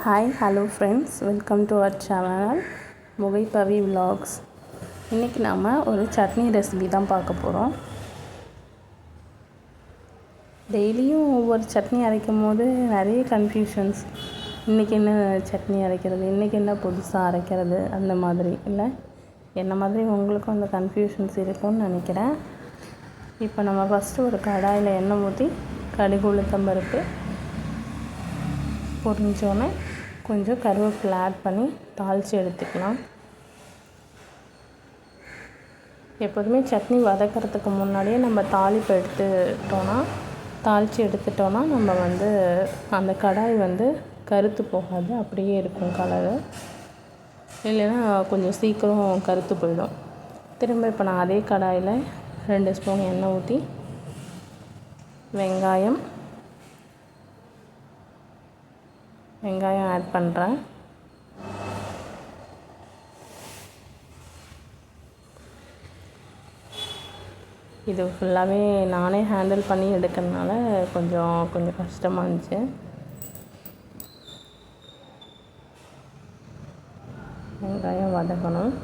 Hi hello friends, welcome to our channel முகைப்பவி vlogs. இன்றைக்கி நாம் ஒரு சட்னி ரெசிபி தான் பார்க்க போகிறோம். டெய்லியும் ஒவ்வொரு சட்னி அரைக்கும் போது நிறைய கன்ஃபியூஷன்ஸ். இன்றைக்கி என்ன சட்னி அரைக்கிறது, இன்றைக்கி என்ன புதுசாக அரைக்கிறது, அந்த மாதிரி இல்லை என்ன மாதிரி உங்களுக்கும் அந்த கன்ஃபியூஷன்ஸ் இருக்கும்னு நினைக்கிறேன். இப்போ நம்ம ஃபஸ்ட்டு ஒரு கடாயில் எண்ணெய் ஊற்றி கடுகு உளுத்தம்பருப்பு பொரிஞ்சோன்னே கொஞ்சம் கருவேப்பிலை ஆட் பண்ணி தாளித்து எடுத்துக்கலாம். எப்போதுமே சட்னி வதக்கிறதுக்கு முன்னாடியே நம்ம தாளித்து எடுத்துட்டோன்னா நம்ம அந்த கடாய் கருத்து போகாது, அப்படியே இருக்கும் கலரு. இல்லைன்னா கொஞ்சம் சீக்கிரம் கருத்து போயிடும். திரும்ப இப்போ நான் அதே கடாயில் 2 ஸ்பூன் எண்ணெய் ஊற்றி வெங்காயம் ஆட் பண்ணுறேன். இது ஃபுல்லாகவே நானே ஹேண்டில் பண்ணி எடுக்கிறதுனால கொஞ்சம் கஷ்டமாக இருந்துச்சு. வெங்காயம் வதக்கணும்.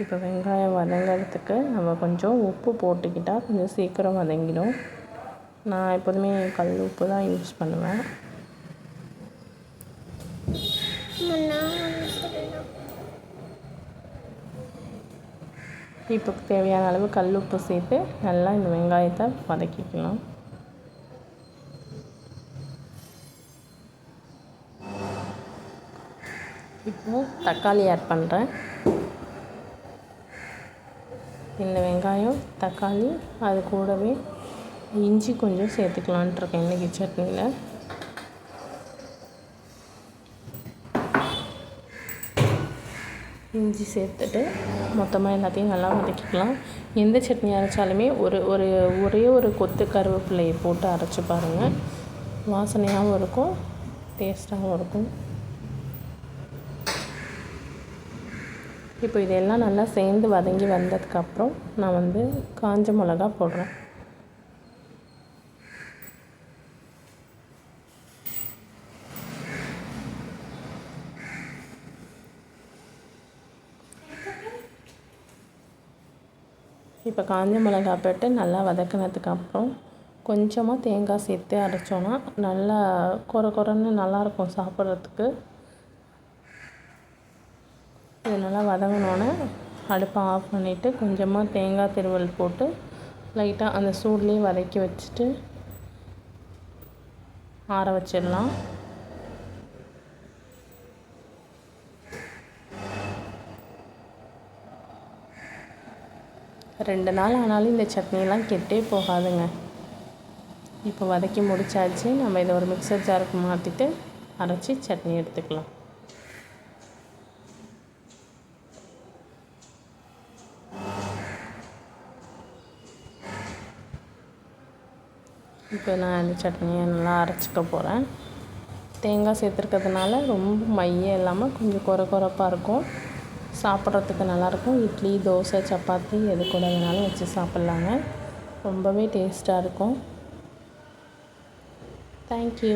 இப்போ வெங்காயம் வதங்கிறதுக்கு நம்ம கொஞ்சம் உப்பு போட்டுக்கிட்டால் கொஞ்சம் சீக்கிரம் வதங்கிடும். நான் எப்போதுமே கல் உப்பு தான் யூஸ் பண்ணுவேன். இப்போ தேவையான அளவு கல் உப்பு சேர்த்து நல்லா இந்த வெங்காயத்தை வதக்கிக்கலாம். இப்போது தக்காளி ஆட் பண்ணுறேன். இந்த வெங்காயம் தக்காளி அது கூடவே இஞ்சி கொஞ்சம் சேர்த்துக்கலான்ட்டு இருக்கேன் இன்றைக்கி சட்னியில். இஞ்சி சேர்த்துட்டு மொத்தமாக எல்லாத்தையும் நல்லா வதக்கிக்கலாம். எந்த சட்னி அரைச்சாலுமே ஒரே ஒரு கொத்து கருவேப்பிலையை போட்டு அரைச்சி பாருங்கள். வாசனையாகவும் இருக்கும், டேஸ்ட்டாகவும் இருக்கும். இப்போ இதெல்லாம் நல்லா சேர்ந்து வதங்கி வந்ததுக்கப்புறம் நான் காஞ்ச மிளகா போடுறேன். இப்போ காஞ்ச மிளகா போட்டு நல்லா வதக்கினதுக்கப்புறம் கொஞ்சமாக தேங்காய் சேர்த்து அரைச்சோன்னா நல்லா கொரன்னு நல்லாயிருக்கும் சாப்பிட்றதுக்கு. இது நல்லா வதங்கினோன்னே அடுப்பை ஆஃப் பண்ணிவிட்டு கொஞ்சமாக தேங்காய் திருவல் போட்டு லைட்டாக அந்த சூட்லேயே வதக்கி வச்சுட்டு ஆற வச்சிடலாம். ரெண்டு நாள் ஆனாலும் இந்த சட்னியெல்லாம் கெட்டே போகாதுங்க. இப்போ வதக்கி முடிச்சாச்சு. நம்ம இதை ஒரு மிக்சர் ஜாருக்கு மாற்றிட்டு அரைச்சி சட்னி எடுத்துக்கலாம். இப்போ நான் இந்த சட்னியை நல்லா அரைச்சிக்க போகிறேன். தேங்காய் சேர்த்துருக்கிறதுனால ரொம்ப மையம் இல்லாமல் கொஞ்சம் கொரப்பாக இருக்கும். சாப்பிட்றதுக்கு நல்லாயிருக்கும். இட்லி, தோசை, சப்பாத்தி எது கூட வேணாலும் வச்சு சாப்பிட்லாங்க. ரொம்பவே டேஸ்ட்டாக இருக்கும். தேங்க்யூ.